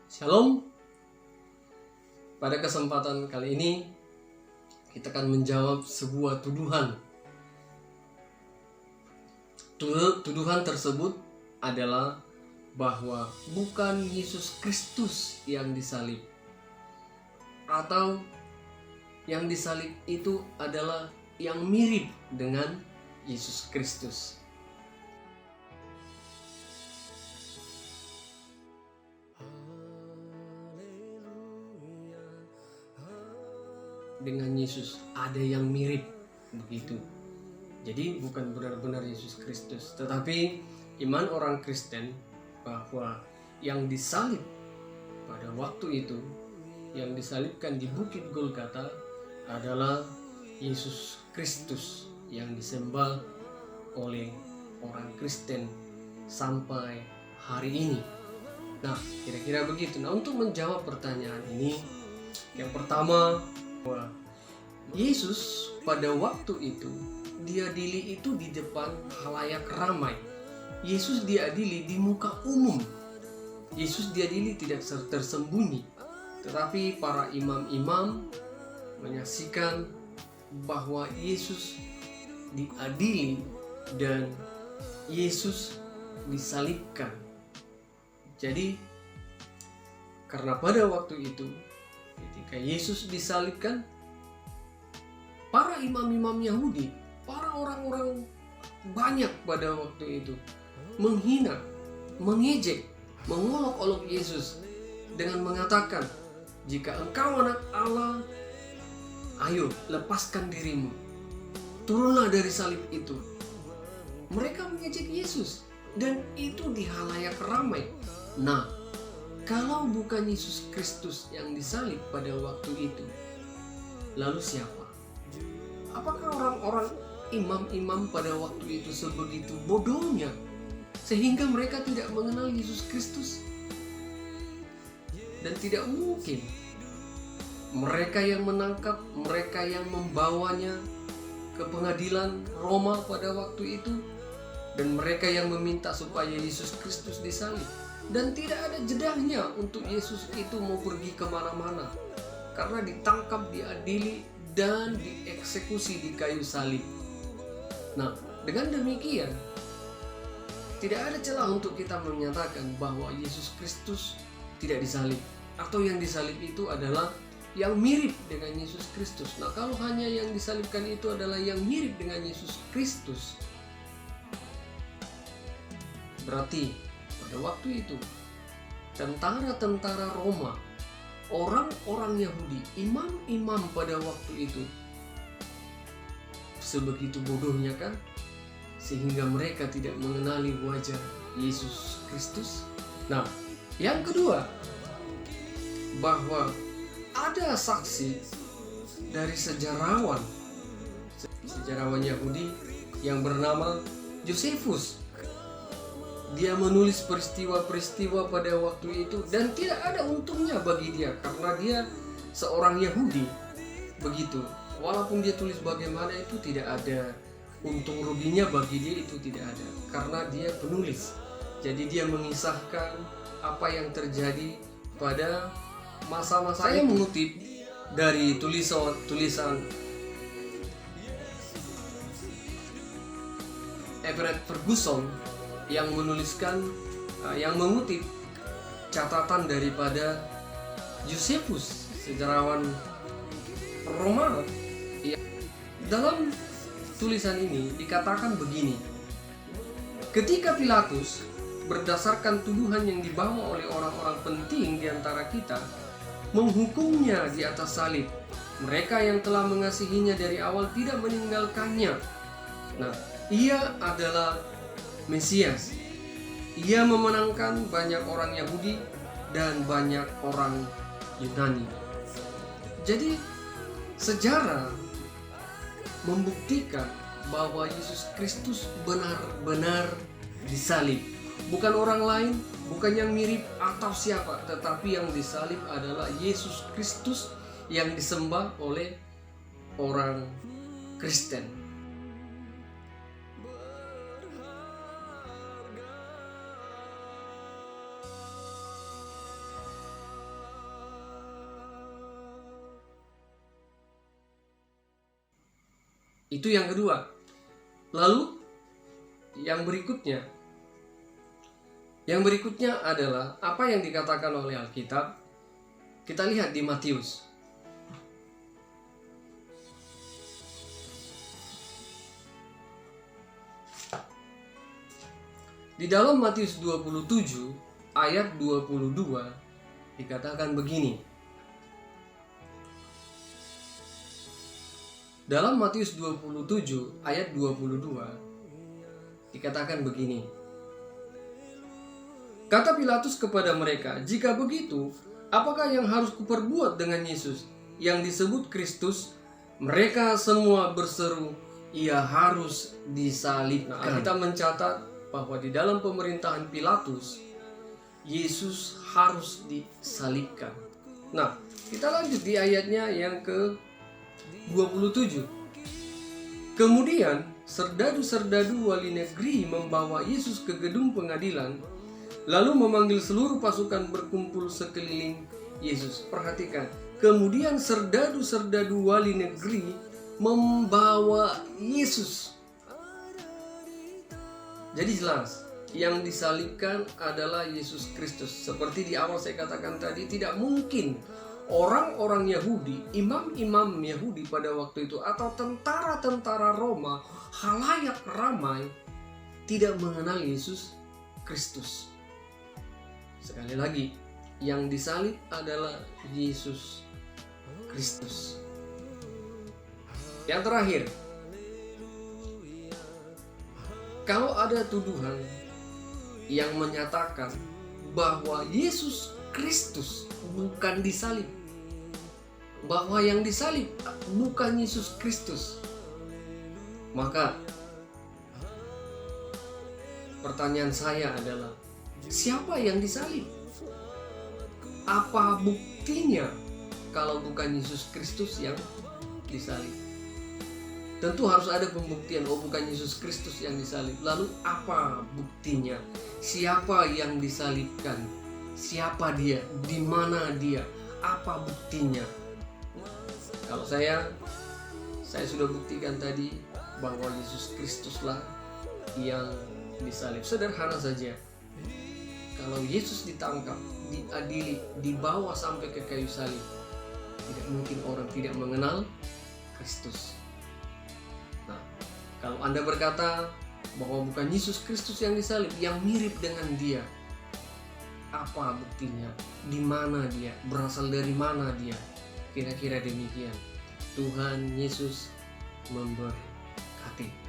Shalom. Pada kesempatan kali ini kita akan menjawab sebuah tuduhan. Tuduhan tersebut adalah bahwa bukan Yesus Kristus yang disalib, atau yang disalib itu adalah yang mirip dengan Yesus Kristus. Dengan Yesus ada yang mirip begitu. Jadi bukan benar-benar Yesus Kristus, tetapi iman orang Kristen bahwa yang disalib pada waktu itu, yang disalibkan di Bukit Golgota adalah Yesus Kristus yang disembah oleh orang Kristen sampai hari ini. Nah, kira-kira begitu. Nah, untuk menjawab pertanyaan ini, yang pertama, bahwa Yesus pada waktu itu diadili itu di depan halayak ramai. Yesus diadili di muka umum. Yesus diadili tidak tersembunyi. Tetapi para imam-imam menyaksikan bahwa Yesus diadili dan Yesus disalibkan. Jadi karena pada waktu itu ketika Yesus disalibkan, para imam-imam Yahudi, para orang-orang banyak pada waktu itu menghina, mengejek, mengolok-olok Yesus dengan mengatakan, "Jika engkau anak Allah, ayo lepaskan dirimu, turunlah dari salib itu." Mereka mengejek Yesus, dan itu di halayak ramai. Nah, kalau bukan Yesus Kristus yang disalib pada waktu itu, lalu siapa? Apakah orang-orang imam-imam pada waktu itu sebegitu bodohnya sehingga mereka tidak mengenal Yesus Kristus? Dan tidak mungkin mereka yang menangkap, mereka yang membawanya ke pengadilan Roma pada waktu itu, dan mereka yang meminta supaya Yesus Kristus disalib. Dan tidak ada jedahnya untuk Yesus itu mau pergi kemana-mana, karena ditangkap, diadili, dan dieksekusi di kayu salib. Nah, dengan demikian tidak ada celah untuk kita menyatakan bahwa Yesus Kristus tidak disalib, atau yang disalib itu adalah yang mirip dengan Yesus Kristus. Nah, kalau hanya yang disalibkan itu adalah yang mirip dengan Yesus Kristus, berarti pada waktu itu tentara-tentara Roma, orang-orang Yahudi, imam-imam pada waktu itu sebegitu bodohnya kan, sehingga mereka tidak mengenali wajah Yesus Kristus. Nah, yang kedua, bahwa ada saksi dari sejarawan Yahudi yang bernama Josephus. Dia menulis peristiwa-peristiwa pada waktu itu, dan tidak ada untungnya bagi dia karena dia seorang Yahudi. Begitu, walaupun dia tulis bagaimana, itu tidak ada untung ruginya bagi dia, itu tidak ada, karena dia penulis. Jadi dia mengisahkan apa yang terjadi pada masa-masa itu. Saya mengutip dari tulisan Everett Ferguson yang menuliskan, yang mengutip catatan daripada Josephus, sejarawan Roma. Dalam tulisan ini dikatakan begini: ketika Pilatus berdasarkan tuduhan yang dibawa oleh orang-orang penting di antara kita menghukumnya di atas salib, mereka yang telah mengasihinya dari awal tidak meninggalkannya. Nah, ia adalah Mesias. Ia memenangkan banyak orang Yahudi dan banyak orang Yunani. Jadi sejarah membuktikan bahwa Yesus Kristus benar-benar disalib. Bukan orang lain, bukan yang mirip atau siapa, tetapi yang disalib adalah Yesus Kristus yang disembah oleh orang Kristen. Itu yang kedua. Lalu yang berikutnya adalah apa yang dikatakan oleh Alkitab. Kita lihat di Matius. Di dalam Matius 27 ayat 22 dikatakan begini. Dalam Matius 27 ayat 22 dikatakan begini. Kata Pilatus kepada mereka, "Jika begitu, apakah yang harus kuperbuat dengan Yesus yang disebut Kristus?" Mereka semua berseru, "Ia harus disalibkan." Nah, kita mencatat bahwa di dalam pemerintahan Pilatus, Yesus harus disalibkan. Nah, kita lanjut di ayatnya yang ke-27. Kemudian, serdadu-serdadu wali negeri membawa Yesus ke gedung pengadilan, lalu memanggil seluruh pasukan berkumpul sekeliling Yesus. Perhatikan, kemudian serdadu-serdadu wali negeri membawa Yesus. Jadi jelas, yang disalibkan adalah Yesus Kristus. Seperti di awal saya katakan tadi, tidak mungkin orang-orang Yahudi, imam-imam Yahudi pada waktu itu, atau tentara-tentara Roma, khalayak ramai, tidak mengenal Yesus Kristus. Sekali lagi, yang disalib adalah Yesus Kristus. Yang terakhir, kalau ada tuduhan yang menyatakan bahwa Yesus Kristus bukan disalib, bahwa yang disalib bukan Yesus Kristus, maka pertanyaan saya adalah, siapa yang disalib? Apa buktinya kalau bukan Yesus Kristus yang disalib? Tentu harus ada pembuktian, bukan Yesus Kristus yang disalib. Lalu apa buktinya? Siapa yang disalibkan? Siapa dia? Di mana dia? Apa buktinya? Kalau saya sudah buktikan tadi bahwa Yesus Kristuslah yang disalib. Sederhana saja. Kalau Yesus ditangkap, diadili, dibawa sampai ke kayu salib, tidak mungkin orang tidak mengenal Kristus. Nah, kalau Anda berkata bahwa bukan Yesus Kristus yang disalib, yang mirip dengan dia, apa buktinya? Di mana dia? Berasal dari mana dia? Kira-kira demikian. Tuhan Yesus memberkati.